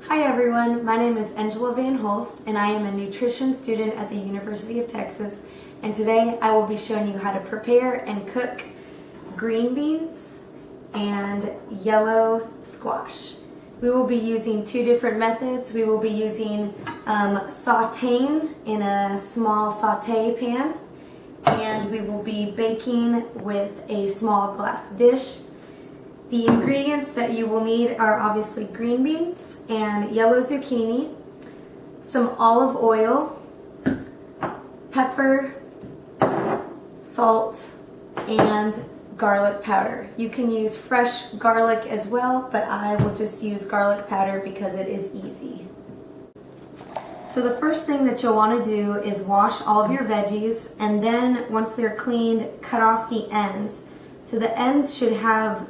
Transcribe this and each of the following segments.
Hi everyone, my name is Angela Van Holst and I am a nutrition student at the University of Texas, and today I will be showing you how to prepare and cook green beans and yellow squash. We will be using two different methods. We will be using sauteing in a small saute pan, and we will be baking with a small glass dish. The ingredients that you will need are obviously green beans and yellow zucchini, some olive oil, pepper, salt, and garlic powder. You can use fresh garlic as well, but I will just use garlic powder because it is easy. So the first thing that you'll want to do is wash all of your veggies, and then once they're cleaned, cut off the ends. So the ends should have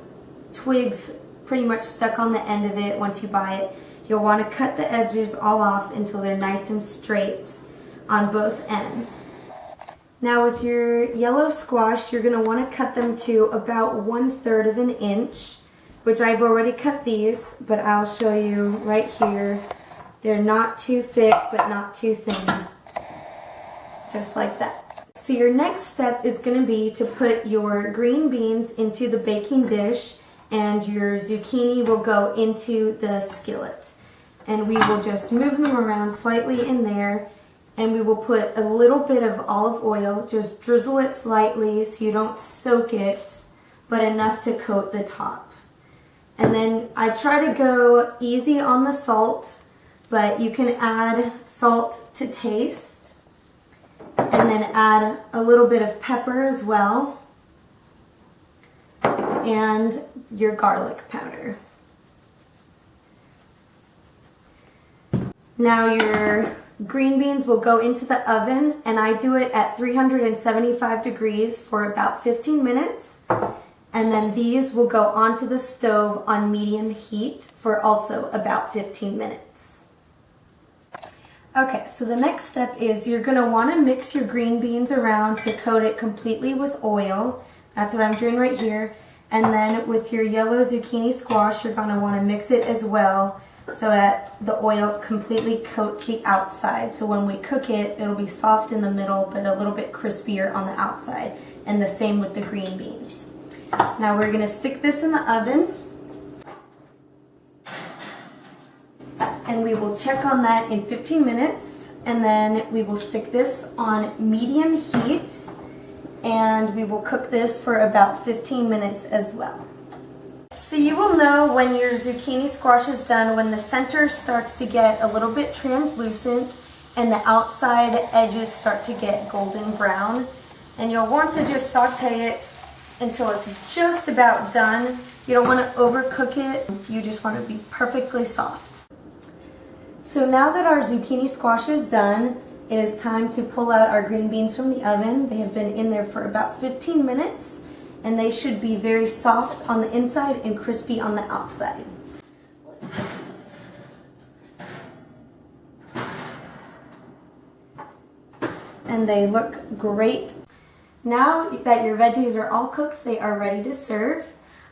twigs pretty much stuck on the end of it. Once you buy it, you'll want to cut the edges all off until they're nice and straight on both ends. Now with your yellow squash, you're going to want to cut them to about 1/3 of an inch, which I've already cut these, but I'll show you right here. They're not too thick but not too thin, just like that. So your next step is going to be to put your green beans into the baking dish, and your zucchini will go into the skillet. And we will just move them around slightly in there, and we will put a little bit of olive oil, just drizzle it slightly so you don't soak it, but enough to coat the top. And then I try to go easy on the salt, but you can add salt to taste, and then add a little bit of pepper as well, and your garlic powder. Now your green beans will go into the oven, and I do it at 375 degrees for about 15 minutes. And then these will go onto the stove on medium heat for also about 15 minutes. Okay, so the next step is you're going to want to mix your green beans around to coat it completely with oil. That's what I'm doing right here. And then with your yellow zucchini squash, you're going to want to mix it as well so that the oil completely coats the outside. So when we cook it, it'll be soft in the middle but a little bit crispier on the outside. And the same with the green beans. Now we're going to stick this in the oven, and we will check on that in 15 minutes. And then we will stick this on medium heat, and we will cook this for about 15 minutes as well. So you will know when your zucchini squash is done when the center starts to get a little bit translucent and the outside edges start to get golden brown. And you'll want to just saute it until it's just about done. You don't want to overcook it. You just want to be perfectly soft. So now that our zucchini squash is done, it is time to pull out our green beans from the oven. They have been in there for about 15 minutes, and they should be very soft on the inside and crispy on the outside. And they look great. Now that your veggies are all cooked, they are ready to serve.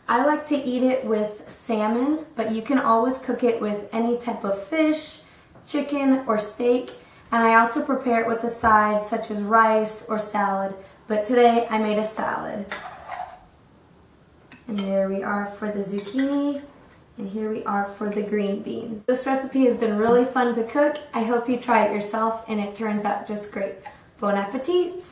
I like to eat it with salmon, but you can always cook it with any type of fish, chicken, or steak. And I also prepare it with a side such as rice or salad, but today I made a salad. And there we are for the zucchini, and here we are for the green beans. This recipe has been really fun to cook. I hope you try it yourself and it turns out just great. Bon appetit!